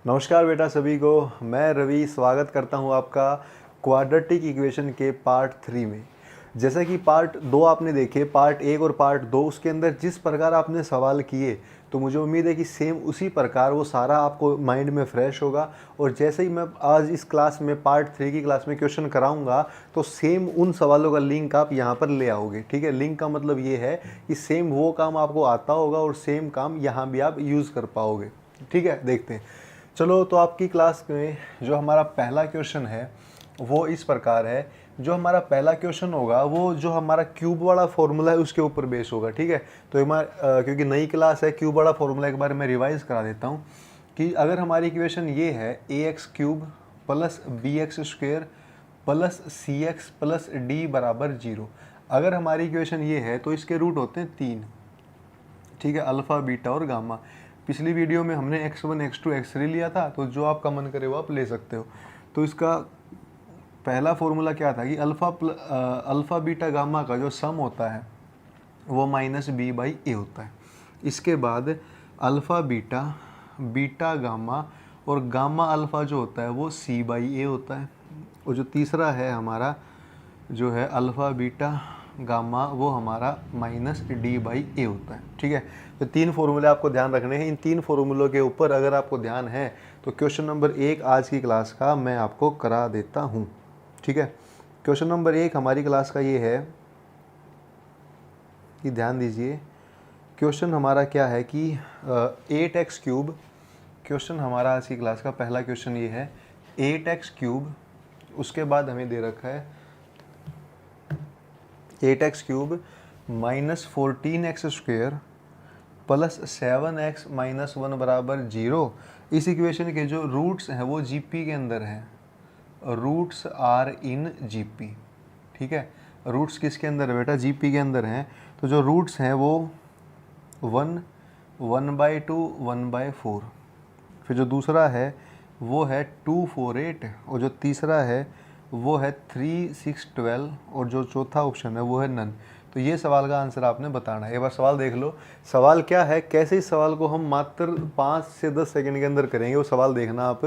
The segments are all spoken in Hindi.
नमस्कार बेटा सभी को। मैं रवि स्वागत करता हूं आपका क्वाड्रेटिक इक्वेशन के पार्ट 3 में। जैसा कि पार्ट 2 आपने देखे, पार्ट 1 और पार्ट 2, उसके अंदर जिस प्रकार आपने सवाल किए तो मुझे उम्मीद है कि सेम उसी प्रकार वो सारा आपको माइंड में फ्रेश होगा। और जैसे ही मैं आज इस क्लास में पार्ट 3 की क्लास में क्वेश्चन कराऊंगा तो सेम उन सवालों का लिंक आप यहाँ पर ले आओगे। ठीक है, लिंक का मतलब ये है कि सेम वो काम आपको आता होगा और सेम काम यहाँ भी आप यूज़ कर पाओगे। ठीक है, देखते हैं। चलो, तो आपकी क्लास में जो हमारा पहला क्वेश्चन है वो इस प्रकार है। जो हमारा पहला क्वेश्चन होगा वो जो हमारा क्यूब वाला फॉर्मूला है उसके ऊपर बेस होगा। ठीक है, तो एक बार क्योंकि नई क्लास है, क्यूब वाला फॉर्मूला एक बार मैं रिवाइज करा देता हूँ कि अगर हमारी इक्वेशन ये है ax cube plus bx square plus cx plus d बराबर 0। अगर हमारी इक्वेशन ये है तो इसके रूट होते हैं 3। ठीक है, अल्फ़ा बीटा और गामा। पिछली वीडियो में हमने x1 x2 x3 लिया था, तो जो आपका मन करे वो आप ले सकते हो। तो इसका पहला फॉर्मूला क्या था कि अल्फ़ा बीटा गामा का जो सम होता है वो माइनस बी बाई ए होता है। इसके बाद अल्फ़ा बीटा, बीटा गामा और गामा अल्फ़ा जो होता है वो सी बाई ए होता है। और जो तीसरा है हमारा जो है अल्फ़ा बीटा गामा, वो हमारा माइनस डी बाई ए होता है। ठीक है, तो 3 फॉर्मूले आपको ध्यान रखने हैं। इन 3 फॉर्मूलों के ऊपर अगर आपको ध्यान है तो क्वेश्चन नंबर 1 आज की क्लास का मैं आपको करा देता हूँ। ठीक है, क्वेश्चन नंबर 1 हमारी क्लास का ये है कि ध्यान दीजिए, क्वेश्चन हमारा क्या है कि 8x क्यूब। क्वेश्चन हमारा आज की क्लास का पहला क्वेश्चन ये है 8x क्यूब। उसके बाद हमें दे रखा है 8x cube minus 14x square plus 7x minus 1 बराबर 0। इस इक्वेशन के जो रूट्स हैं वो जीपी के अंदर हैं। Roots are in GP. ठीक है, रूट्स किसके अंदर है बेटा? जीपी के अंदर हैं। तो जो रूट्स हैं वो 1, 1/2, 1/4। फिर जो दूसरा है वो है 2, 4, 8। और जो तीसरा है वो है 3, 6, 12। और जो चौथा ऑप्शन है वो है नन। तो ये सवाल का आंसर आपने बताना है। एक बार सवाल देख लो। सवाल क्या है, कैसे इस सवाल को हम मात्र 5 से 10 सेकंड के अंदर करेंगे, वो सवाल देखना आप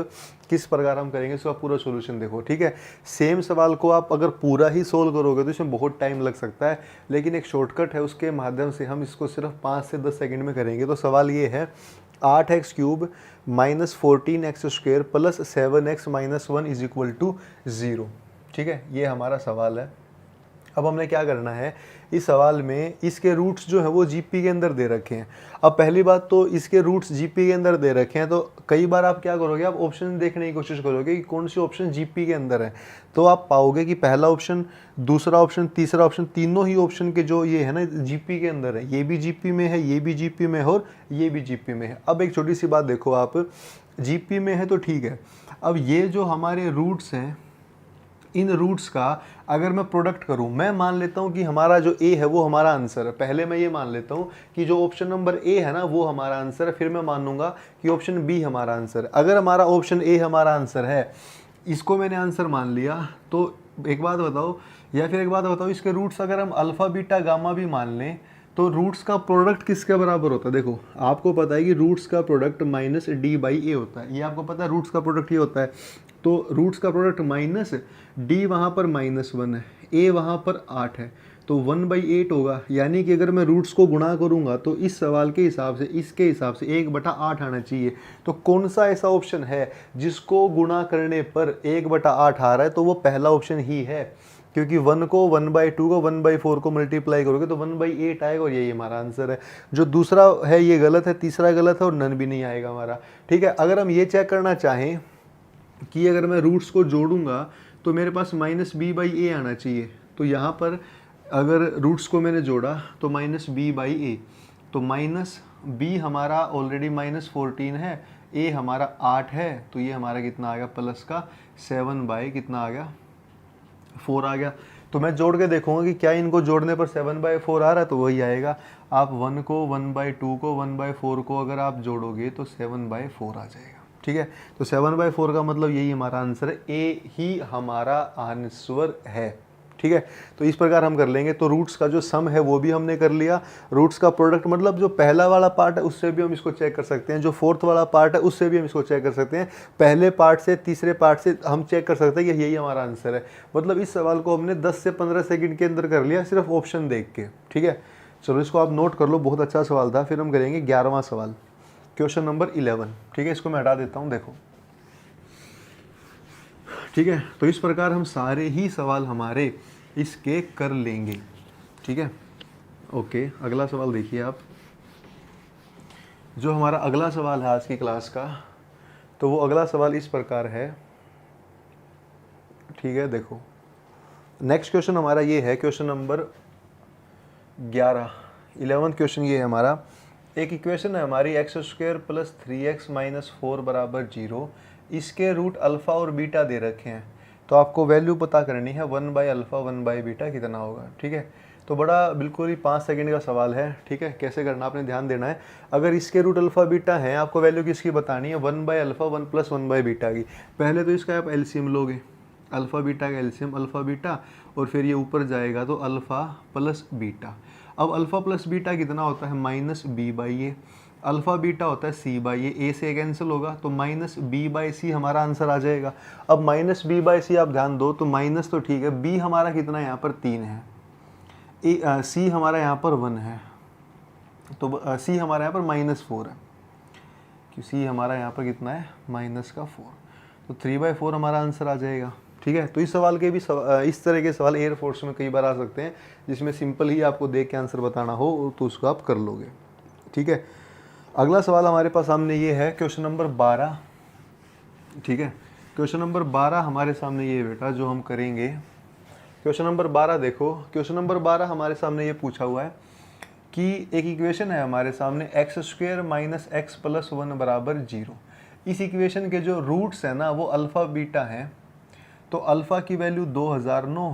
किस प्रकार हम करेंगे, इसका पूरा सॉल्यूशन देखो। ठीक है, सेम सवाल को आप अगर पूरा ही सोल्व करोगे तो इसमें बहुत टाइम लग सकता है, लेकिन एक शॉर्टकट है, उसके माध्यम से हम इसको सिर्फ 5 से 10 सेकंड में करेंगे। तो सवाल ये है 8x cube minus 14x square plus 7x minus 1 is equal to 0। ठीक है, ये हमारा सवाल है। अब हमने क्या करना है, इस सवाल में इसके रूट्स जो है वो जीपी के अंदर दे रखे हैं। अब पहली बात तो इसके रूट्स जीपी के अंदर दे रखे हैं, तो कई बार आप क्या करोगे, आप ऑप्शन देखने की कोशिश करोगे कि कौन सी ऑप्शन जीपी के अंदर है। तो आप पाओगे कि पहला ऑप्शन, दूसरा ऑप्शन, तीसरा ऑप्शन, तीनों ही ऑप्शन के जो ये है ना जीपी के अंदर है। ये भी जीपी में है, ये भी जीपी में है और ये भी जीपी में है। अब एक छोटी सी बात देखो, आप जीपी में है तो ठीक है। अब ये जो हमारे रूट्स हैं, इन रूट्स का अगर मैं प्रोडक्ट करूं, मैं मान लेता हूं कि हमारा जो ए है वो हमारा आंसर है। पहले मैं ये मान लेता हूं कि जो ऑप्शन नंबर ए है ना वो हमारा आंसर है, फिर मैं मानूंगा कि ऑप्शन बी हमारा आंसर है। अगर हमारा ऑप्शन ए हमारा आंसर है, इसको मैंने आंसर मान लिया, तो एक बात बताओ, या फिर एक बात बताओ, इसके रूट्स अगर हम अल्फा बीटा गामा भी मान लें तो रूट्स का प्रोडक्ट किसके बराबर होता है? देखो, आपको पता है कि रूट्स का प्रोडक्ट माइनस डी बाई ए होता है। ये आपको पता है, रूट्स का प्रोडक्ट ये होता है। तो रूट्स का प्रोडक्ट माइनस डी, वहाँ पर -1 है, ए वहाँ पर 8 है, तो 1/8 होगा। यानी कि अगर मैं रूट्स को गुणा करूँगा तो इस सवाल के हिसाब से, इसके हिसाब से 1/8 आना चाहिए। तो कौन सा ऐसा ऑप्शन है जिसको गुणा करने पर 1/8 आ रहा है? तो वो पहला ऑप्शन ही है, क्योंकि 1 को 1/2 को 1/4 को मल्टीप्लाई करोगे तो 1/8 आएगा, और यही हमारा आंसर है। जो दूसरा है ये गलत है, तीसरा गलत है और नन भी नहीं आएगा हमारा। ठीक है, अगर हम ये चेक करना चाहें कि अगर मैं रूट्स को जोड़ूंगा तो मेरे पास -b/a आना चाहिए। तो यहाँ पर अगर रूट्स को मैंने जोड़ा तो -b/a, तो -b हमारा ऑलरेडी -14 है, a हमारा 8 है, तो ये हमारा कितना आ गया, प्लस का 7 कितना आ गया, 4 आ गया। तो मैं जोड़ के देखूंगा कि क्या इनको जोड़ने पर 7/4 आ रहा है, तो वही आएगा। आप 1 को 1/2 को 1/4 को अगर आप जोड़ोगे तो 7/4 आ जाएगा। ठीक है, तो 7/4 का मतलब यही हमारा आंसर है, ए ही हमारा आंसर है। ठीक है। तो इस प्रकार हम कर लेंगे। तो रूट्स का जो सम है वो भी हमने कर लिया, रूट्स का प्रोडक्ट मतलब जो पहला वाला पार्ट है उससे भी हम इसको चेक कर सकते हैं, जो फोर्थ वाला पार्ट है उससे भी हम इसको चेक कर सकते हैं, पहले पार्ट से तीसरे पार्ट से हम चेक कर सकते हैं कि यही हमारा आंसर है। मतलब इस सवाल को हमने 10 से 15 सेकंड के अंदर कर लिया सिर्फ ऑप्शन देख के। ठीक है, चलो इसको आप नोट कर लो, बहुत अच्छा सवाल था। फिर हम करेंगे 11वां सवाल, क्वेश्चन नंबर 11। ठीक है, इसको मैं हटा देता हूँ, देखो। ठीक है, तो इस प्रकार हम सारे ही सवाल हमारे इसके कर लेंगे। ठीक है, ओके। अगला सवाल देखिए आप, जो हमारा अगला सवाल है आज की क्लास का, तो वो अगला सवाल इस प्रकार है। ठीक है, देखो नेक्स्ट क्वेश्चन हमारा ये है, क्वेश्चन नंबर 11, 11th क्वेश्चन ये है हमारा। एक इक्वेशन है हमारी x² + 3x - 4 = 0, इसके रूट अल्फ़ा और बीटा दे रखे हैं। तो आपको वैल्यू पता करनी है 1/α 1/β कितना होगा। ठीक है, तो बड़ा बिल्कुल ही 5 सेकंड का सवाल है। ठीक है, कैसे करना आपने ध्यान देना है। अगर इसके रूट अल्फ़ा बीटा है, आपको वैल्यू किसकी बतानी है, 1/α 1 + 1/β की। पहले तो इसका आप एलसीएम लोगे, अल्फ़ा बीटा का एलसीएम अल्फ़ा बीटा, और फिर ये ऊपर जाएगा तो अल्फ़ा प्लस बीटा। अब अल्फ़ा प्लस बीटा कितना होता है, -b/a। अल्फ़ा बीटा होता है c/a, a से कैंसिल होगा तो -b/c हमारा आंसर आ जाएगा। अब -b/c आप ध्यान दो, तो माइनस तो ठीक है, b हमारा कितना है यहाँ पर 3 है, c हमारा यहाँ पर 1 है, तो c हमारा यहाँ पर -4 है, कि c हमारा यहाँ पर कितना है, -4, तो 3/4 हमारा आंसर आ जाएगा। ठीक है, तो इस सवाल के भी इस तरह के सवाल एयरफोर्स में कई बार आ सकते हैं, जिसमें सिंपल ही आपको देख के आंसर बताना हो तो उसको आप कर लोगे। ठीक है, अगला सवाल हमारे पास सामने ये है, क्वेश्चन नंबर 12। ठीक है, क्वेश्चन नंबर 12 हमारे सामने ये है बेटा, जो हम करेंगे। क्वेश्चन नंबर 12 देखो, क्वेश्चन नंबर 12 हमारे सामने ये पूछा हुआ है कि एक इक्वेशन है हमारे सामने x² - x + 1 = 0। इस इक्वेशन के जो रूट्स हैं ना वो अल्फ़ा बीटा हैं। तो अल्फ़ा की वैल्यू 2009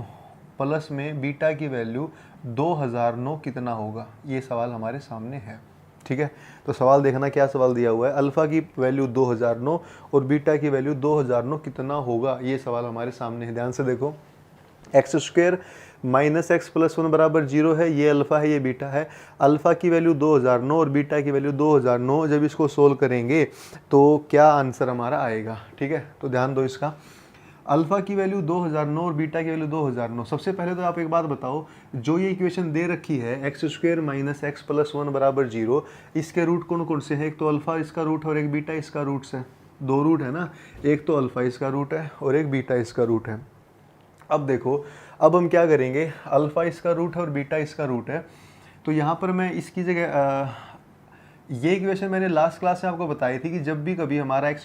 प्लस में बीटा की वैल्यू 2009 कितना होगा, ये सवाल हमारे सामने है। ठीक है, तो सवाल देखना क्या सवाल दिया हुआ है, अल्फ़ा की वैल्यू 2009 और बीटा की वैल्यू 2009 कितना होगा, ये सवाल हमारे सामने है। ध्यान से देखो, x² - x + 1 = 0 है, ये अल्फ़ा है, ये बीटा है। अल्फ़ा की वैल्यू 2009 और बीटा की वैल्यू 2009, जब इसको सोल्व करेंगे तो क्या आंसर हमारा आएगा। ठीक है, तो ध्यान दो इसका, अल्फ़ा की वैल्यू 2009 और बीटा की वैल्यू 2009। सबसे पहले तो आप एक बात बताओ, जो ये इक्वेशन दे रखी है x² - x + 1 = 0, इसके रूट कौन कौन से हैं, एक तो अल्फ़ा इसका रूट है और एक बीटा इसका रूट्स है। दो रूट है ना, एक तो अल्फ़ा इसका रूट है और एक बीटा इसका रूट है। अब देखो, अब हम क्या करेंगे, अल्फ़ा इसका रूट है और बीटा इसका रूट है, तो यहाँ पर मैं इसकी जगह ये इक्वेशन मैंने लास्ट क्लास में आपको बताई थी कि जब भी कभी हमारा x² -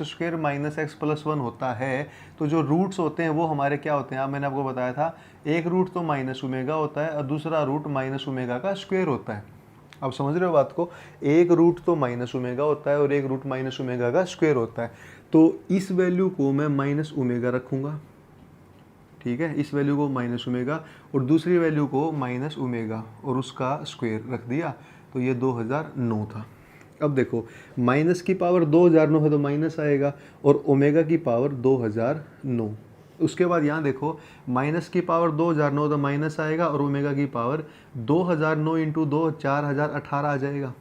x + 1 होता है तो जो रूट्स होते हैं वो हमारे क्या होते हैं, मैंने आपको बताया था, एक रूट तो -ω होता है और दूसरा रूट -ω का स्क्वायर होता है। अब समझ रहे हो बात को, एक रूट तो -ω होता है और एक रूट -ω का स्क्वायर होता है। तो इस वैल्यू को मैं -ω रखूँगा। ठीक है, इस वैल्यू को -ω और दूसरी वैल्यू को -ω और उसका स्क्वायर रख दिया, तो ये 2009 था। अब देखो, माइनस की पावर 2009 है तो माइनस आएगा और ओमेगा की पावर 2009। उसके बाद यहाँ देखो, माइनस की पावर 2009 तो माइनस आएगा और ओमेगा की पावर 2009 × 2 4018 आ जाएगा।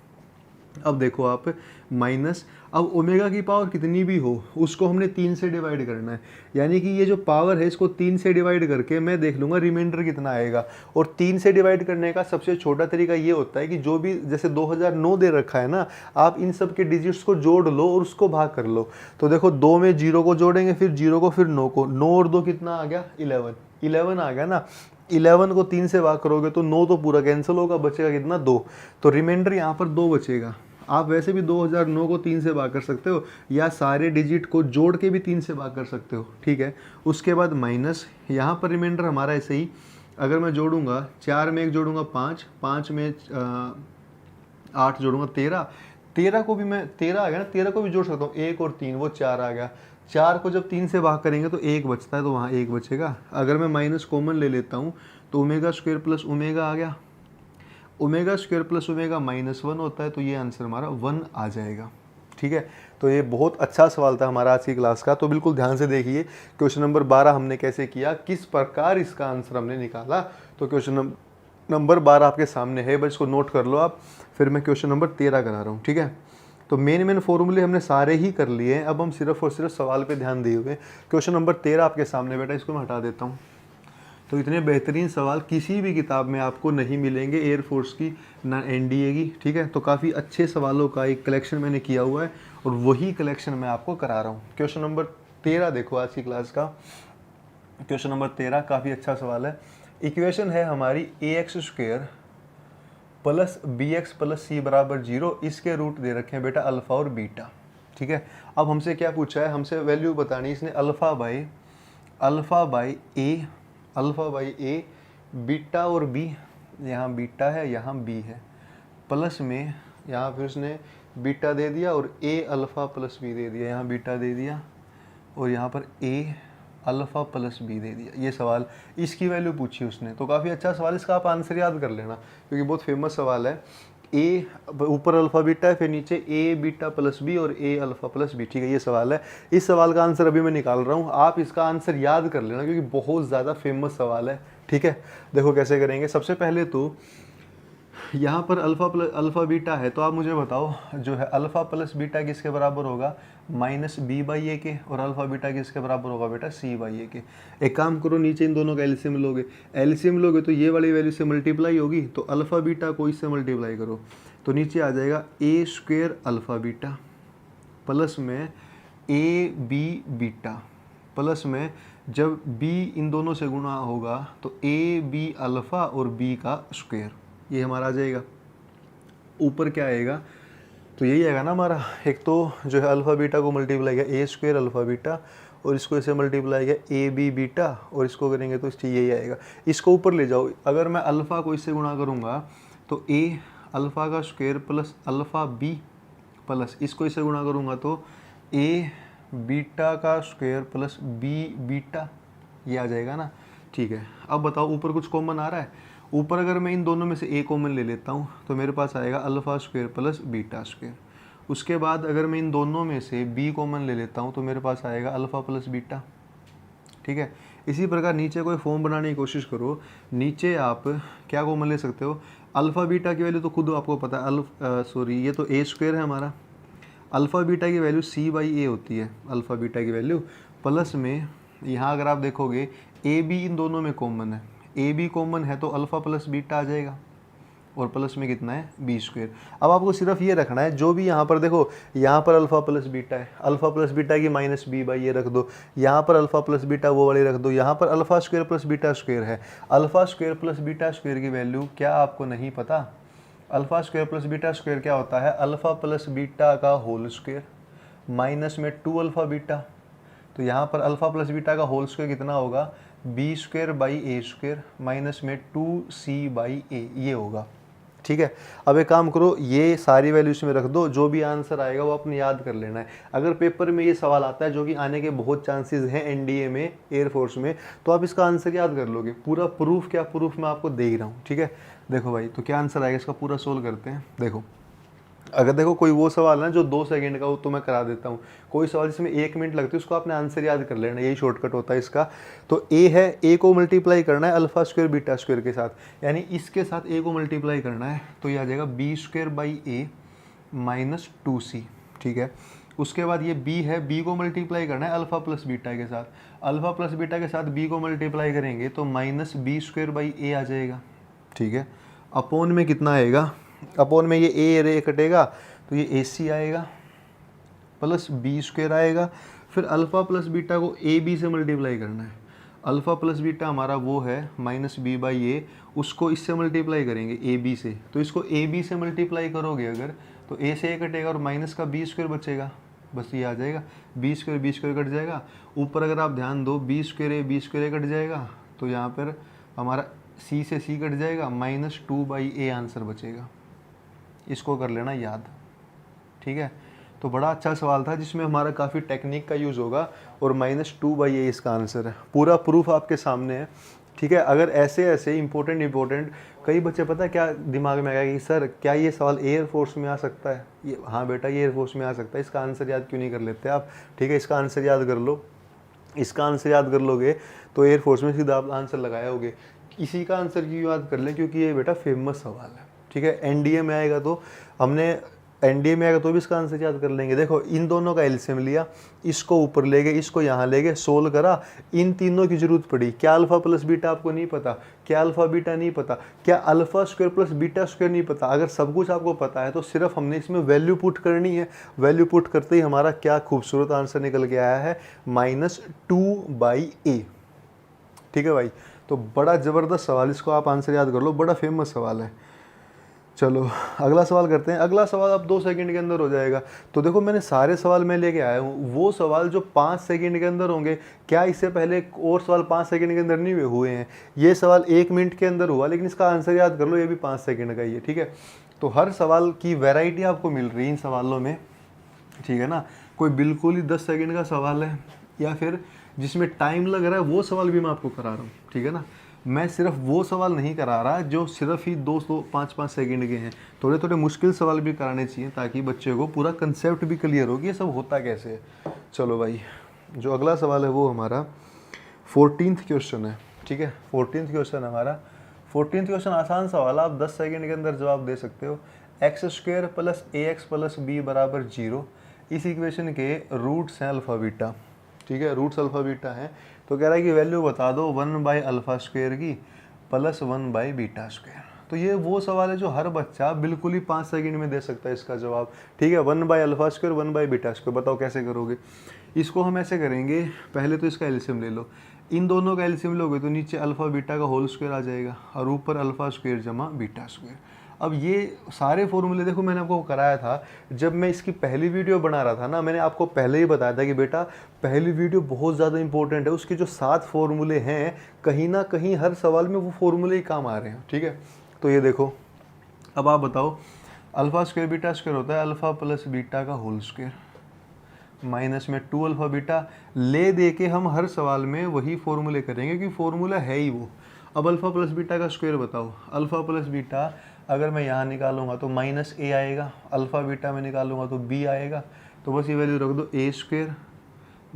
अब देखो आप, माइनस, अब ओमेगा की पावर कितनी भी हो उसको हमने 3 से डिवाइड करना है, यानी कि ये जो पावर है इसको 3 से डिवाइड करके मैं देख लूँगा रिमाइंडर कितना आएगा। और 3 से डिवाइड करने का सबसे छोटा तरीका ये होता है कि जो भी जैसे 2009 दे रखा है ना, आप इन सब के डिजिट्स को जोड़ लो और उसको भाग कर लो। तो देखो, 2 में 0 को जोड़ेंगे, फिर 0 को, फिर 9 को, 9 और 2 कितना आ गया, 11 आ गया ना। 11 को 3 से भाग करोगे तो 9 तो पूरा कैंसिल होगा, बचेगा कितना, 2। तो रिमाइंडर यहाँ पर 2 बचेगा। आप वैसे भी 2009 को 3 से भाग कर सकते हो, या सारे डिजिट को जोड़ के भी 3 से भाग कर सकते हो। ठीक है, उसके बाद माइनस, यहाँ पर रिमाइंडर हमारा ऐसे ही, अगर मैं जोड़ूंगा 4 में 1 जोड़ूंगा 5, 5 में 8 जोड़ूंगा 13, 13 को भी मैं, 13 आ गया ना, 13 को भी जोड़ सकता हूँ, 1 और 3 वो 4 आ गया। 4 को जब 3 से भाग करेंगे तो 1 बचता है, तो वहाँ 1 बचेगा। अगर मैं माइनस कॉमन ले लेता हूँ तो ω² + ω आ गया, ω² + ω -1 होता है, तो ये आंसर हमारा 1 आ जाएगा। ठीक है, तो ये बहुत अच्छा सवाल था हमारा आज की क्लास का। तो बिल्कुल ध्यान से देखिए क्वेश्चन नंबर 12 हमने कैसे किया, किस प्रकार इसका आंसर हमने निकाला। तो क्वेश्चन नंबर 12 आपके सामने है, बस इसको नोट कर लो आप। फिर मैं क्वेश्चन नंबर 13 करा रहा हूँ, ठीक है। तो मेन फॉर्मूले हमने सारे ही कर लिए हैं, अब हम सिर्फ और सिर्फ सवाल पे ध्यान दिए हुए। क्वेश्चन नंबर 13 आपके सामने बेटा, इसको मैं हटा देता हूँ। तो इतने बेहतरीन सवाल किसी भी किताब में आपको नहीं मिलेंगे, एयरफोर्स की ना एनडीए की, ठीक है। तो काफ़ी अच्छे सवालों का एक कलेक्शन मैंने किया हुआ है और वही कलेक्शन मैं आपको करा रहा हूँ। क्वेश्चन नंबर 13 देखो आज की क्लास का। क्वेश्चन नंबर 13 काफ़ी अच्छा सवाल है। इक्वेशन है हमारी ax² plus bx plus c बराबर 0। इसके रूट दे रखे हैं बेटा अल्फ़ा और बीटा, ठीक है। अब हमसे क्या पूछा है, हमसे वैल्यू बतानी है। इसने अल्फ़ा बाई ए बीटा और बी, यहाँ बीटा है यहाँ बी है, प्लस में यहाँ फिर उसने बीटा दे दिया और ए अल्फ़ा प्लस बी दे दिया, यहाँ बीटा दे दिया और यहाँ पर ए अल्फ़ा प्लस बी दे दिया। ये सवाल, इसकी वैल्यू पूछी उसने। तो काफ़ी अच्छा सवाल, इसका आप आंसर याद कर लेना क्योंकि बहुत फेमस सवाल है। ए ऊपर अल्फ़ा बीटा है, फिर नीचे ए बीटा प्लस बी और ए अल्फ़ा प्लस बी, ठीक है। ये सवाल है, इस सवाल का आंसर अभी मैं निकाल रहा हूँ, आप इसका आंसर याद कर लेना क्योंकि बहुत ज़्यादा फेमस सवाल है, ठीक है। देखो कैसे करेंगे। सबसे पहले तो यहाँ पर अल्फ़ा बीटा है, तो आप मुझे बताओ जो है अल्फ़ा प्लस बीटा किसके बराबर होगा, माइनस बी बाई ए के, और अल्फ़ा बीटा किसके बराबर होगा बेटा, सी बाई ए के। एक काम करो, नीचे इन दोनों का एलसीएम लोगे, तो ये वाली वैल्यू से मल्टीप्लाई होगी, तो अल्फ़ा बीटा को इससे मल्टीप्लाई करो तो नीचे आ जाएगा a² अल्फ़ा बीटा प्लस में ए बी बीटा, प्लस में जब b इन दोनों से गुणा होगा तो ए बी अल्फ़ा और b का स्क्वायर, ये हमारा आ जाएगा। ऊपर क्या आएगा, तो यही आएगा ना हमारा, एक तो जो है अल्फ़ा बीटा को मल्टीप्लाई किया a² अल्फ़ा बीटा और इसको ऐसे मल्टीप्लाई किया ए बी बीटा और इसको करेंगे तो इससे यही आएगा। इसको ऊपर ले जाओ, अगर मैं अल्फ़ा को इससे गुणा करूँगा तो ए अल्फ़ा का square plus alpha b plus इसको इससे गुणा करूँगा तो ए बीटा का स्क्वायर प्लस बी बीटा, ये आ जाएगा ना, ठीक है। अब बताओ ऊपर कुछ कॉमन आ रहा है, ऊपर अगर मैं इन दोनों में से ए कॉमन ले लेता हूँ तो मेरे पास आएगा alpha square plus beta square. उसके बाद अगर मैं इन दोनों में से बी कॉमन ले लेता हूँ तो मेरे पास आएगा अल्फ़ा प्लस बीटा, ठीक है। इसी प्रकार नीचे कोई फॉर्म बनाने की कोशिश करो, नीचे आप क्या कॉमन ले सकते हो, अल्फ़ा बीटा की वैल्यू तो खुद आपको पता है, ये तो ए स्क्वायर है हमारा, अल्फ़ा बीटा की वैल्यू सी बाई ए होती है, अल्फ़ा बीटा की वैल्यू, प्लस में यहाँ अगर आप देखोगे ए बी इन दोनों में कॉमन है, ए बी कॉमन है तो अल्फ़ा प्लस बीटा आ जाएगा और प्लस में कितना है बी स्क्वायर। अब आपको सिर्फ ये रखना है, जो भी यहाँ पर देखो, यहाँ पर अल्फ़ा प्लस बीटा है, अल्फ़ा प्लस बीटा की माइनस बी बाई ये रख दो, यहाँ पर अल्फ़ा प्लस बीटा वो वाली रख दो, यहाँ पर alpha square plus beta square है। Alpha square plus beta square की वैल्यू क्या आपको नहीं पता, alpha square plus beta square क्या होता है, अल्फ़ा प्लस बीटा का होल स्क्वायर माइनस में 2 अल्फ़ा बीटा। तो यहाँ पर अल्फ़ा प्लस बीटा का होल स्क्वायर कितना होगा, B square by A square minus में 2c बाई ए, ये होगा, ठीक है। अब एक काम करो, ये सारी वैल्यूज में रख दो, जो भी आंसर आएगा वो अपने याद कर लेना है। अगर पेपर में ये सवाल आता है, जो कि आने के बहुत चांसेस हैं एनडीए में, एयरफोर्स में, तो आप इसका आंसर याद कर लोगे। पूरा प्रूफ क्या, प्रूफ मैं आपको दे ही रहा हूँ, ठीक है। देखो भाई, तो क्या आंसर आएगा इसका, पूरा सोल्व करते हैं। देखो अगर देखो कोई वो सवाल है जो 2 सेकंड का हो तो मैं करा देता हूँ, कोई सवाल जिसमें 1 मिनट लगती है उसको आपने आंसर याद कर लेना, यही शॉर्टकट होता है इसका। तो ए है, ए को मल्टीप्लाई करना है अल्फ़ा स्क्वायर बीटा स्क्वायर के साथ, यानी इसके साथ ए को मल्टीप्लाई करना है तो ये आ जाएगा b square by a minus 2c, ठीक है। उसके बाद ये b है, b को मल्टीप्लाई करना है अल्फ़ा प्लस बीटा के साथ, अल्फ़ा प्लस बीटा के साथ b को मल्टीप्लाई करेंगे तो माइनस बी स्क्वायर बाई ए आ जाएगा, ठीक है। अपॉन में कितना आएगा, अपॉन में ये ए रे कटेगा तो ये ए सी आएगा प्लस बी स्क्वायर आएगा। फिर अल्फ़ा प्लस बीटा को ए बी से मल्टीप्लाई करना है, अल्फ़ा प्लस बीटा हमारा वो है माइनस बी बाई ए, उसको इससे मल्टीप्लाई करेंगे ए बी से, तो इसको ए बी से मल्टीप्लाई करोगे अगर तो ए से ए कटेगा और माइनस का बी स्क्वायर बचेगा, बस ये आ जाएगा, बी स्क्वायर कट जाएगा। ऊपर अगर आप ध्यान दो बी स्क्वायर ए कट जाएगा तो यहाँ पर हमारा सी से सी कट जाएगा, माइनस 2 बाई ए आंसर बचेगा। इसको कर लेना याद, ठीक है। तो बड़ा अच्छा सवाल था जिसमें हमारा काफ़ी टेक्निक का यूज़ होगा और माइनस 2 बाई ए इसका आंसर है। पूरा प्रूफ आपके सामने है, ठीक है। अगर ऐसे ऐसे इंपॉर्टेंट कई बच्चे पता है क्या दिमाग में आएगा कि सर क्या ये सवाल एयरफोर्स में आ सकता है, ये हाँ बेटा ये एयरफोर्स में आ सकता है, इसका आंसर याद क्यों नहीं कर लेते आप। ठीक है, इसका आंसर याद कर लो, इसका आंसर याद कर लोगे तो एयरफोर्स में सीधा आप आंसर लगाओगे। इसी का आंसर क्यों याद कर लें, क्योंकि ये बेटा फेमस सवाल है। ठीक है, एनडीए में आएगा तो एनडीए में आएगा तो भी इसका आंसर याद कर लेंगे। देखो इन दोनों का एलसीएम लिया, इसको ऊपर ले गए, इसको यहाँ ले गए, सोल्व करा, इन तीनों की जरूरत पड़ी। क्या अल्फा प्लस बीटा आपको नहीं पता, क्या अल्फा बीटा नहीं पता, क्या alpha square plus beta square नहीं पता। अगर सब कुछ आपको पता है तो सिर्फ हमने इसमें वैल्यू पुट करनी है। वैल्यू पुट करते ही हमारा क्या खूबसूरत आंसर निकल के आया है, -2/a। ठीक है भाई, तो बड़ा ज़बरदस्त सवाल, इसको आप आंसर याद कर लो, बड़ा फेमस सवाल है। चलो अगला सवाल करते हैं। अगला सवाल अब 2 सेकंड के अंदर हो जाएगा। तो देखो मैंने सारे सवाल मैं लेके आया हूँ, वो सवाल जो 5 सेकंड के अंदर होंगे। क्या इससे पहले और सवाल 5 सेकंड के अंदर नहीं हुए हैं? ये सवाल 1 मिनट के अंदर हुआ, लेकिन इसका आंसर याद कर लो, ये भी 5 सेकंड का ही है। ठीक है, तो हर सवाल की वैरायटी आपको मिल रही है इन सवालों में। ठीक है ना, कोई बिल्कुल ही 10 सेकंड का सवाल है या फिर जिसमें टाइम लग रहा है वो सवाल भी मैं आपको करा रहा हूँ। ठीक है ना, मैं सिर्फ वो सवाल नहीं करा रहा जो सिर्फ ही 2-5 सेकंड के हैं। थोड़े थोड़े मुश्किल सवाल भी कराने चाहिए ताकि बच्चे को पूरा कंसेप्ट भी क्लियर हो कि ये सब होता कैसे है। चलो भाई, जो अगला सवाल है वो हमारा 14th क्वेश्चन है। ठीक है, 14th क्वेश्चन हमारा 14th क्वेश्चन आसान सवाल, आप 10 सेकंड के अंदर जवाब दे सकते हो। x² + ax + b = 0। इस इक्वेशन के रूट्स हैं अल्फ़ा बीटा। ठीक है, रूट्स अल्फ़ा बीटा हैं। तो कह रहा है कि वैल्यू बता दो 1/α² की + 1/β²। तो ये वो सवाल है जो हर बच्चा बिल्कुल ही 5 सेकंड में दे सकता है इसका जवाब। ठीक है, 1/α², 1/β², बताओ कैसे करोगे। इसको हम ऐसे करेंगे, पहले तो इसका एलसीएम ले लो। इन दोनों का एलसीएम लोगे तो नीचे अल्फ़ा बीटा का होल स्क्वायर आ जाएगा और ऊपर α² जमा β²। अब ये सारे फॉर्मूले देखो मैंने आपको कराया था जब मैं इसकी पहली वीडियो बना रहा था ना, मैंने आपको पहले ही बताया था कि बेटा पहली वीडियो बहुत ज़्यादा इंपॉर्टेंट है। उसके जो 7 फॉर्मूले हैं कहीं ना कहीं हर सवाल में वो फॉर्मूले ही काम आ रहे हैं। ठीक है, तो ये देखो, अब आप बताओ α² β² होता है अल्फ़ा प्लस बीटा का होल स्क्वायर माइनस में 2α बीटा ले दे के हम हर सवाल में वही फॉर्मूले करेंगे क्योंकि फॉर्मूला है ही वो। अब अल्फ़ा प्लस बीटा का स्क्वायर बताओ, अल्फ़ा प्लस बीटा अगर मैं यहाँ निकालूंगा तो -a आएगा, अल्फ़ा बीटा में निकालूंगा तो b आएगा। तो बस ये वैल्यू रख दो a²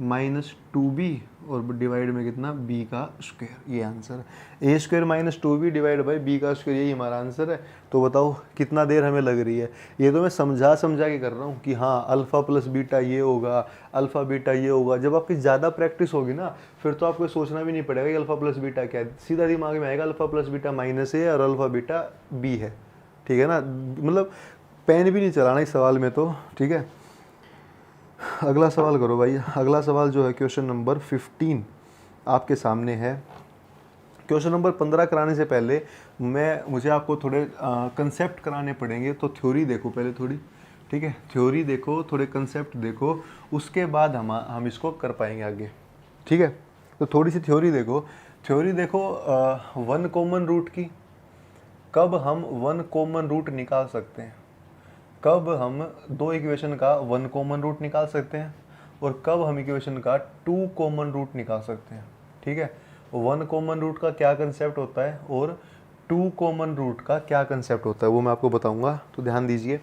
- 2b और डिवाइड में कितना b का स्क्वायर, ये आंसर है। a² - 2b divide by b का स्क्वायर, यही हमारा आंसर है। तो बताओ कितना देर हमें लग रही है। ये तो मैं समझा के कर रहा हूँ कि हाँ अल्फ़ा प्लस बीटा ये होगा, अल्फ़ा बीटा ये होगा। जब आपकी ज़्यादा प्रैक्टिस होगी ना फिर तो आपको सोचना भी नहीं पड़ेगा कि अल्फ़ा प्लस बीटा क्या है, सीधा दिमाग में आएगा अल्फ़ा प्लस बीटा -a और अल्फ़ा बीटा b है। ठीक है ना, मतलब पेन भी नहीं चलाना इस सवाल में तो। ठीक है, अगला सवाल करो भाई। अगला सवाल जो है क्वेश्चन नंबर 15 आपके सामने है। क्वेश्चन नंबर 15 कराने से पहले मुझे आपको थोड़े कंसेप्ट कराने पड़ेंगे। तो थ्योरी देखो पहले थोड़ी। ठीक है, थ्योरी देखो, थोड़े कंसेप्ट देखो, उसके बाद हम इसको कर पाएंगे आगे। ठीक है, तो थोड़ी सी थ्योरी देखो। थ्योरी देखो 1 कॉमन रूट की, कब हम 1 कॉमन रूट निकाल सकते हैं, कब हम 2 इक्वेशन का 1 कॉमन रूट निकाल सकते हैं और कब हम इक्वेशन का 2 कॉमन रूट निकाल सकते हैं। ठीक है, 1 कॉमन रूट का क्या कंसेप्ट होता है और 2 कॉमन रूट का क्या कंसेप्ट होता है वो मैं आपको बताऊंगा, तो ध्यान दीजिए।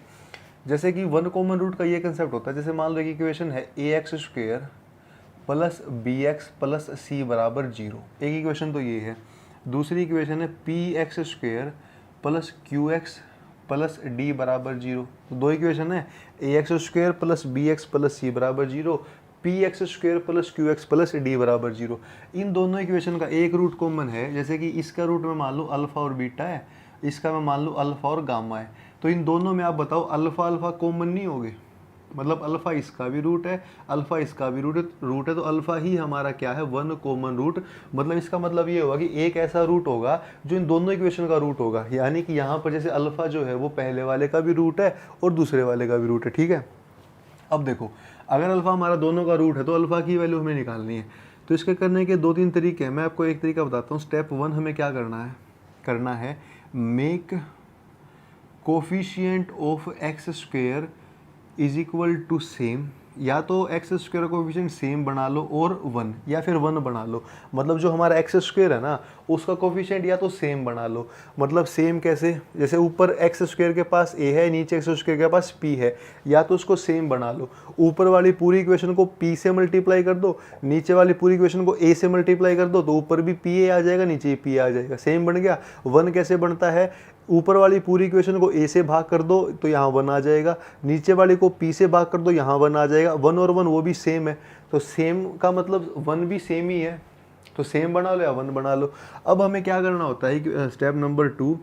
जैसे कि 1 कॉमन रूट का ये कंसेप्ट होता है, जैसे मान लो एक इक्वेशन है ax² + bx + c = 0। एक इक्वेशन तो ये है। दूसरी इक्वेशन है px² + qx + d = 0। तो 2 इक्वेशन है, ax² + bx + c = 0, px² + qx + d = 0। इन दोनों इक्वेशन का एक रूट कॉमन है। जैसे कि इसका रूट में मान लो अल्फ़ा और बीटा है, इसका मैं मान लो अल्फ़ा और गामा है। तो इन दोनों में आप बताओ अल्फ़ा अल्फ़ा कॉमन नहीं होगे, मतलब अल्फ़ा इसका भी रूट है, अल्फ़ा इसका भी रूट है, तो अल्फ़ा ही हमारा क्या है 1 कॉमन रूट। मतलब इसका मतलब ये होगा कि एक ऐसा रूट होगा जो इन दोनों इक्वेशन का रूट होगा। यानी कि यहाँ पर जैसे अल्फ़ा जो है वो पहले वाले का भी रूट है और दूसरे वाले का भी रूट है। ठीक है, अब देखो अगर अल्फ़ा हमारा दोनों का रूट है तो अल्फ़ा की वैल्यू हमें निकालनी है। तो इसके करने के 2-3 तरीके हैं। मैं आपको एक तरीका बताता हूँ। स्टेप 1 हमें क्या करना है make coefficient of x² = same. या तो एक्स स्क्वायर का कोफिशिएंट सेम बना लो और 1, या फिर 1 बना लो। मतलब जो हमारा एक्स स्क्वायर है ना उसका कोफिशिएंट या तो सेम बना लो। मतलब सेम कैसे, जैसे ऊपर एक्स स्क्वायर के पास a है, नीचे एक्स स्क्वायर के पास p है, या तो उसको सेम बना लो। ऊपर वाली पूरी इक्वेशन को p से मल्टीप्लाई कर दो, नीचे वाली पूरी इक्वेशन को a से मल्टीप्लाई कर दो, तो ऊपर भी pa आ जाएगा, नीचे p आ जाएगा, सेम बन गया। 1 कैसे बनता है, ऊपर वाली पूरी इक्वेशन को a से भाग कर दो तो यहाँ 1 आ जाएगा, नीचे वाली को p से भाग कर दो, यहाँ 1 आ जाएगा। 1 और 1 वो भी सेम है, तो सेम का मतलब 1 भी सेम ही है, तो सेम बना लो या 1 बना लो। अब हमें क्या करना होता है, स्टेप नंबर 2,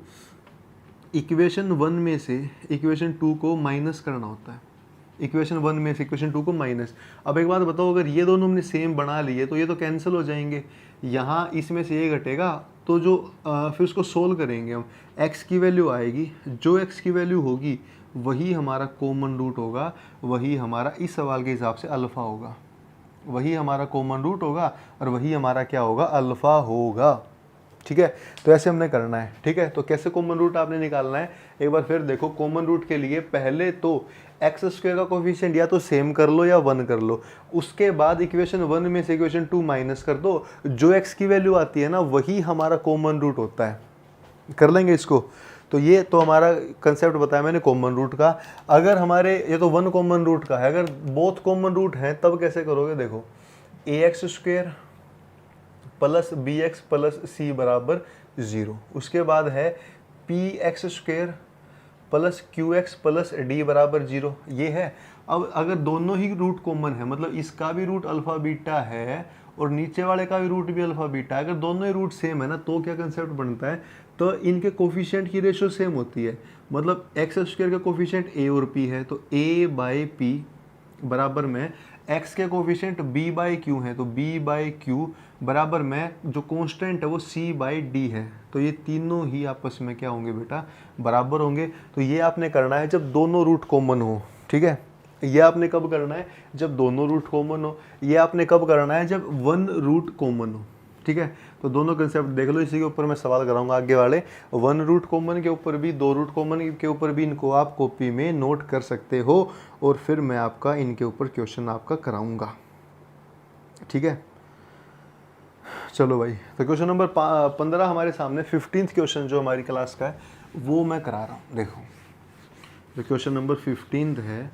इक्वेशन 1 में से इक्वेशन 2 को माइनस करना होता है। इक्वेशन 1 में से इक्वेशन 2 को माइनस। अब एक बात बताओ, अगर ये दोनों हमने सेम बना लिए तो ये तो कैंसिल हो जाएंगे, यहाँ इसमें से ये घटेगा, तो जो फिर उसको सोल्व करेंगे हम, x की वैल्यू आएगी, जो x की वैल्यू होगी वही हमारा कॉमन रूट होगा, वही हमारा इस सवाल के हिसाब से अल्फ़ा होगा, वही हमारा कॉमन रूट होगा और वही हमारा क्या होगा, अल्फ़ा होगा। ठीक है, तो ऐसे हमने करना है। ठीक है, तो कैसे कॉमन रूट आपने निकालना है, एक बार फिर देखो। कॉमन रूट के लिए पहले तो एक्स स्क्वायर का कोफिशिएंट या तो सेम कर लो या 1 कर लो, उसके बाद इक्वेशन 1 में से इक्वेशन 2 माइनस कर दो, जो x की वैल्यू आती है ना वही हमारा कॉमन रूट होता है। कर लेंगे इसको, तो ये तो हमारा कंसेप्ट बताया मैंने कॉमन रूट का। अगर हमारे ये तो 1 कॉमन रूट का है, अगर बोथ कॉमन रूट हैं तब कैसे करोगे, देखो ax square plus B X plus C बराबर 0, उसके बाद है P X square plus Q X plus D बराबर 0, ये है। अब अगर दोनों ही रूट कॉमन है, मतलब इसका भी रूट अल्फ़ा बीटा है और नीचे वाले का भी रूट भी अल्फ़ा बीटा है, अगर दोनों ही रूट सेम है ना तो क्या कंसेप्ट बनता है, तो इनके कोफिशिएंट की रेशियो सेम होती है। मतलब एक्स स्क्वायर का कोफिशिएंट a और p है, तो a बाई पी बराबर में x के कोफिशिएंट b बाई क्यू है, तो b बाई क्यू बराबर में जो कांस्टेंट है वो c बाई डी है, तो ये तीनों ही आपस में क्या होंगे बेटा, बराबर होंगे। तो ये आपने करना है जब दोनों रूट कॉमन हो। ठीक है, ये आपने कब करना है, जब दोनों रूट कॉमन हो। ये आपने कब करना है, जब 1 रूट कॉमन हो। ठीक है, तो दोनों कंसेप्ट देख लो, इसी के ऊपर मैं सवाल कराऊंगा आगे वाले। 1 रूट कॉमन के ऊपर भी, 2 रूट कॉमन के ऊपर भी, इनको आप कॉपी में नोट कर सकते हो और फिर मैं आपका इनके ऊपर क्वेश्चन आपका कराऊंगा। ठीक है, चलो भाई, तो क्वेश्चन नंबर 15 हमारे सामने 15th क्वेश्चन जो हमारी क्लास का है वो मैं करा रहा हूँ। देखो जो क्वेश्चन नंबर 15 है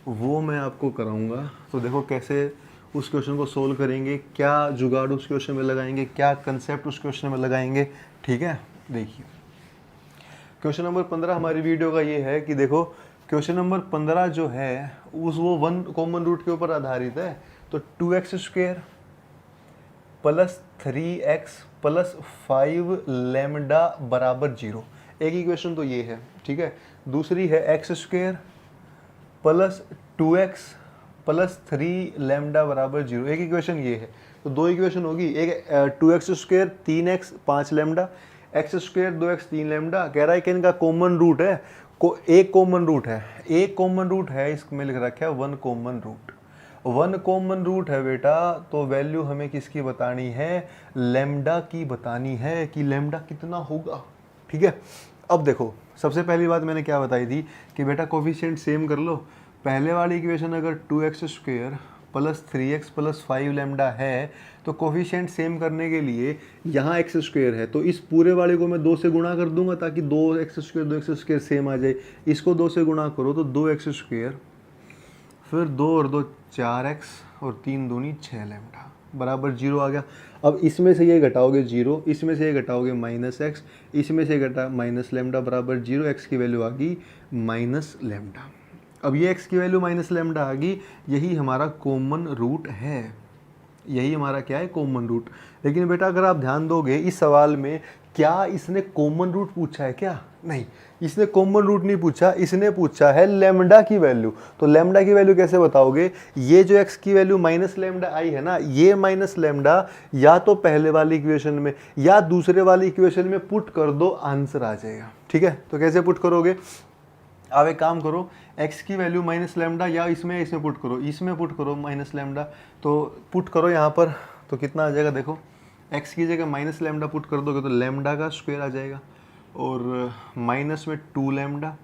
वो मैं आपको कराऊंगा। तो देखो कैसे उस क्वेश्चन को सोल्व करेंगे, क्या जुगाड़ उस क्वेश्चन में लगाएंगे, क्या कंसेप्ट उस क्वेश्चन में लगाएंगे। ठीक है, देखिए क्वेश्चन नंबर 15 हमारी वीडियो का ये है कि देखो क्वेश्चन नंबर 15 जो है वो 1 कॉमन रूट के ऊपर आधारित है। तो 2x square plus 3x plus 5 lambda बराबर 0, एक इक्वेशन तो ये है। ठीक है, दूसरी है x square plus 2x plus 3 lambda बराबर 0, एक इक्वेशन ये है। तो दो इक्वेशन होगी, एक 2x square 3x 5 lambda, x square 2x 3 lambda. कह रहा है कि इनका कॉमन रूट है, एक कॉमन रूट है, एक कॉमन रूट है, इसमें लिख रखा है 1 कॉमन रूट। 1 कॉमन रूट है बेटा, तो वैल्यू हमें किसकी बतानी है, लैम्डा की बतानी है कि लैम्डा कितना होगा। ठीक है, अब देखो सबसे पहली बात मैंने क्या बताई थी कि बेटा कोफिशिएंट सेम कर लो। पहले वाली इक्वेशन अगर 2x square plus 3x plus 5 lambda है, तो कोफिशिएंट सेम करने के लिए यहाँ एक्स स्क्वायर है, तो इस पूरे वाले को मैं 2 से गुणा कर दूंगा ताकि 2x स्क्वायर सेम आ जाए। इसको 2 से गुणा करो तो 2x स्क्वायर, फिर 2 और 2 4x और 3 दूनी 6 लैम्डा बराबर 0 आ गया। अब इसमें से ये घटाओगे 0, इसमें से ये घटाओगे माइनस एक्स, इसमें से घटा माइनस लैम्डा बराबर 0, एक्स की वैल्यू आ गई माइनस लैम्डा। अब ये x की वैल्यू माइनस लैम्डा आ गई, यही हमारा कॉमन रूट है, यही हमारा क्या है, कॉमन रूट। लेकिन बेटा अगर आप ध्यान दोगे इस सवाल में, क्या इसने कॉमन रूट पूछा है क्या, नहीं, इसने कॉमन रूट नहीं पूछा, इसने पूछा है लैम्डा की वैल्यू। तो लैम्डा की वैल्यू कैसे बताओगे, ये जो x की वैल्यू माइनस लैम्डा आई है ना, ये माइनस लैम्डा या तो पहले वाली इक्वेशन में या दूसरे वाली इक्वेशन में पुट कर दो, आंसर आ जाएगा। ठीक है, तो कैसे पुट करोगे, आप एक काम करो, x की वैल्यू माइनस लैम्डा या इसमें पुट करो, इसमें पुट करो माइनस लैम्डा, तो पुट करो यहाँ पर, तो कितना आ जाएगा, देखो x की जगह माइनस लैम्डा पुट कर दोगे तो लैम्डा का स्क्वायर आ जाएगा, और माइनस में 2 लैम्डा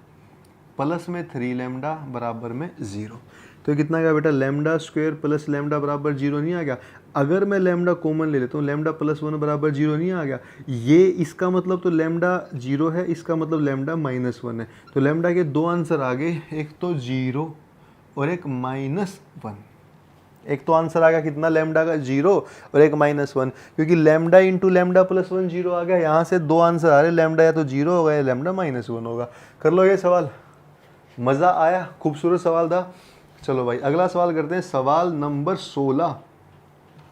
प्लस में 3 लैम्डा बराबर में 0। तो कितना आ गया बेटा, लैम्डा स्क्वायर प्लस लैम्डा बराबर 0 नहीं आ गया। अगर मैं लैम्डा कॉमन ले लेता हूँ, लैम्डा प्लस 1 बराबर 0 नहीं आ गया। ये इसका मतलब तो लैम्डा 0 है, इसका मतलब लैम्डा -1 है। तो लैम्डा के दो आंसर आ गए, एक तो 0 और एक -1। एक तो आंसर आ गया कितना, लैम्डा का 0 और एक -1, क्योंकि लैम्डा इंटू लैम्डा प्लस 1 0 आ गया। यहाँ से दो आंसर आ रहे, लैम्डा या तो 0 होगा या लैम्डा -1 होगा। कर लो ये सवाल, मज़ा आया, खूबसूरत सवाल था। चलो भाई अगला सवाल करते हैं, सवाल नंबर 16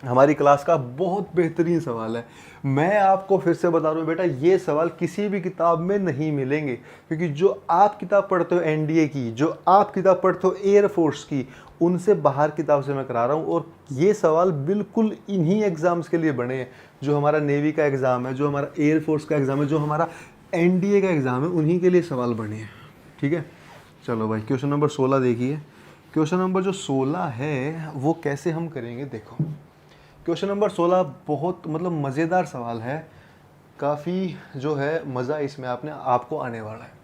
हमारी क्लास का बहुत बेहतरीन सवाल है। मैं आपको फिर से बता रहा हूँ बेटा, ये सवाल किसी भी किताब में नहीं मिलेंगे, क्योंकि जो आप किताब पढ़ते हो एनडीए की, जो आप किताब पढ़ते हो एयरफोर्स की, उनसे बाहर किताब से मैं करा रहा हूँ। और ये सवाल बिल्कुल इन्हीं एग्ज़ाम्स के लिए बने हैं, जो हमारा नेवी का एग्ज़ाम है, जो हमारा एयरफोर्स का एग्ज़ाम है, जो हमारा एनडीए का एग्ज़ाम है, उन्हीं के लिए सवाल बने हैं। ठीक है, चलो भाई क्वेश्चन नंबर 16 देखिए। क्वेश्चन नंबर जो 16 है वो कैसे हम करेंगे, देखो क्वेश्चन नंबर 16 बहुत मतलब मज़ेदार सवाल है, काफ़ी जो है मज़ा इसमें आपको आने वाला है।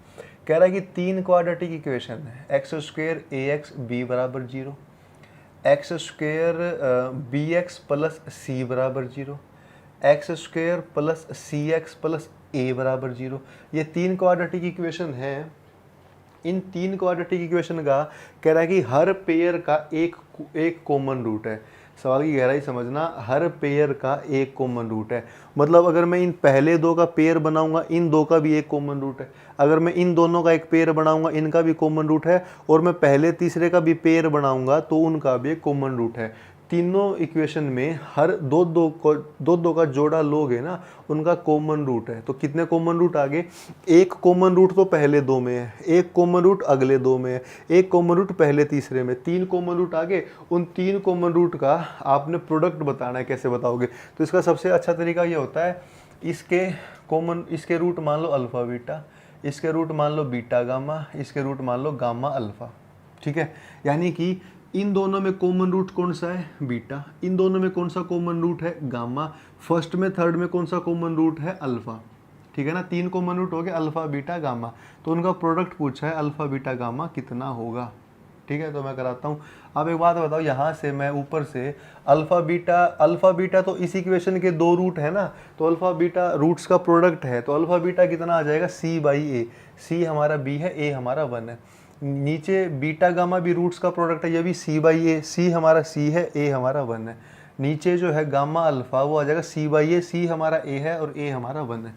कह रहा है कि 3 क्वाड्रेटिक इक्वेशन है, X square A X B बराबर 0, X square B X plus C बराबर 0, X square plus C X plus A बराबर 0। ये 3 क्वाड्रेटिक इक्वेशन है। इन 3 क्वाड्रेटिक इक्वेशन का कह रहा है कि हर पेयर का एक कॉमन रूट है। सवाल की गहराई समझना, हर पेयर का एक कॉमन रूट है। मतलब अगर मैं इन पहले दो का पेयर बनाऊंगा, इन दो का भी एक कॉमन रूट है। अगर मैं इन दोनों का एक पेयर बनाऊंगा, इनका भी कॉमन रूट है। और मैं पहले तीसरे का भी पेयर बनाऊंगा तो उनका भी एक कॉमन रूट है। तीनों इक्वेशन में हर दो का जोड़ा लोगे ना, उनका कॉमन रूट है। तो कितने कॉमन रूट आ गए, एक कॉमन रूट तो पहले दो में है, एक कॉमन रूट अगले दो में है, एक कॉमन रूट पहले तीसरे में, 3 कॉमन रूट आ गए। उन 3 कॉमन रूट का आपने प्रोडक्ट बताना है। कैसे बताओगे, तो इसका सबसे अच्छा तरीका ये होता है, इसके रूट मान लो अल्फा बीटा, इसके रूट मान लो बीटा गामा, इसके रूट मान लो गामा अल्फा। ठीक है, यानी कि इन दोनों में कॉमन रूट कौन सा है, बीटा। इन दोनों में कौन सा कॉमन रूट है, गामा। फर्स्ट में थर्ड में कौन सा कॉमन रूट है, अल्फा। ठीक है ना, 3 कॉमन रूट हो गए, अल्फा बीटा गामा। तो उनका प्रोडक्ट पूछा है, अल्फा बीटा गामा कितना होगा। ठीक है, तो मैं कराता हूँ। अब एक बात बताओ, यहाँ से मैं ऊपर से अल्फा बीटा तो इस इक्वेशन के 2 रूट है ना, तो अल्फा बीटा रूट्स का प्रोडक्ट है। तो अल्फा बीटा कितना आ जाएगा, c/a। c हमारा b है, a हमारा 1 है। नीचे बीटा गामा भी रूट्स का प्रोडक्ट है, ये भी c/a। c हमारा c है, a हमारा 1 है। नीचे जो है गामा अल्फा वो आ जाएगा c/a, c हमारा a है और a हमारा 1 है।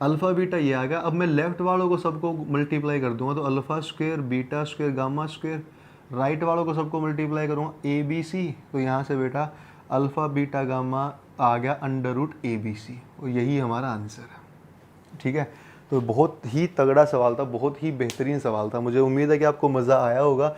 अल्फा बीटा ये आ गया। अब मैं लेफ्ट वालों को सबको मल्टीप्लाई कर दूंगा, तो alpha square beta square gamma square. Right वालों को सबको मल्टीप्लाई करूँगा, ABC। तो यहाँ से बेटा अल्फा बीटा गामा आ गया √ABC, और यही हमारा आंसर है। ठीक है, तो बहुत ही तगड़ा सवाल था, बहुत ही बेहतरीन सवाल था। मुझे उम्मीद है कि आपको मज़ा आया होगा।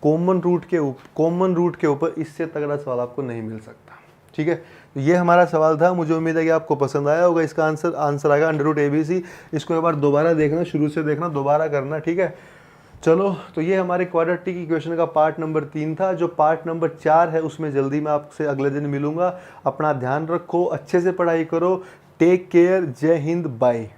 कॉमन रूट के ऊपर इससे तगड़ा सवाल आपको नहीं मिल सकता। ठीक है, तो ये हमारा सवाल था। मुझे उम्मीद है कि आपको पसंद आया होगा। इसका आंसर आएगा √ABC। इसको एक बार दोबारा देखना, शुरू से देखना, दोबारा करना। ठीक है, चलो, तो ये हमारे क्वाड्रेटिक इक्वेशन का पार्ट नंबर 3 था। जो पार्ट नंबर 4 है उसमें जल्दी मैं आपसे अगले दिन मिलूंगा। अपना ध्यान रखो, अच्छे से पढ़ाई करो। टेक केयर, जय हिंद, बाय।